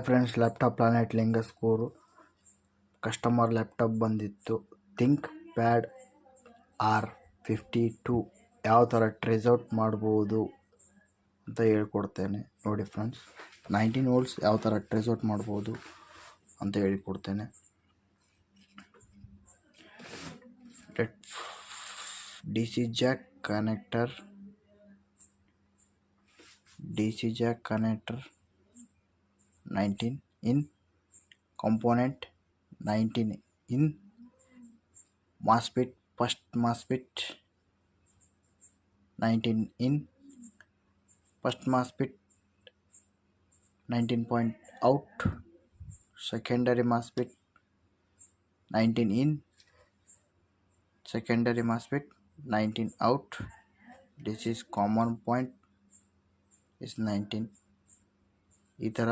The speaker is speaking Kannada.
ಫ್ರೆಂಡ್ಸ್, ಲ್ಯಾಪ್ಟಾಪ್ ಪ್ಲಾನೆಟ್ ಲಿಂಗ ಸ್ಕೋರು ಕಸ್ಟಮರ್ ಲ್ಯಾಪ್ಟಾಪ್ ಬಂದಿತ್ತು. ಥಿಂಕ್ ಪ್ಯಾಡ್ R52 ಯಾವ ಥರ ಟ್ರೇಸ್ ಔಟ್ ಮಾಡ್ಬೋದು ಅಂತ ಹೇಳ್ಕೊಡ್ತೇನೆ ನೋಡಿ ಫ್ರೆಂಡ್ಸ್. 19 ವೋಲ್ಟ್ಸ್ ಯಾವ ಥರ ಟ್ರೇಸ್ ಔಟ್ ಮಾಡ್ಬೋದು ಅಂತ ಹೇಳಿಕೊಡ್ತೇನೆ. DC jack connector 19 in component 19 in MOSFET first MOSFET 19 in first MOSFET 19 point out secondary MOSFET 19 in secondary MOSFET 19 out. This is common point is 19. ಈ ಥರ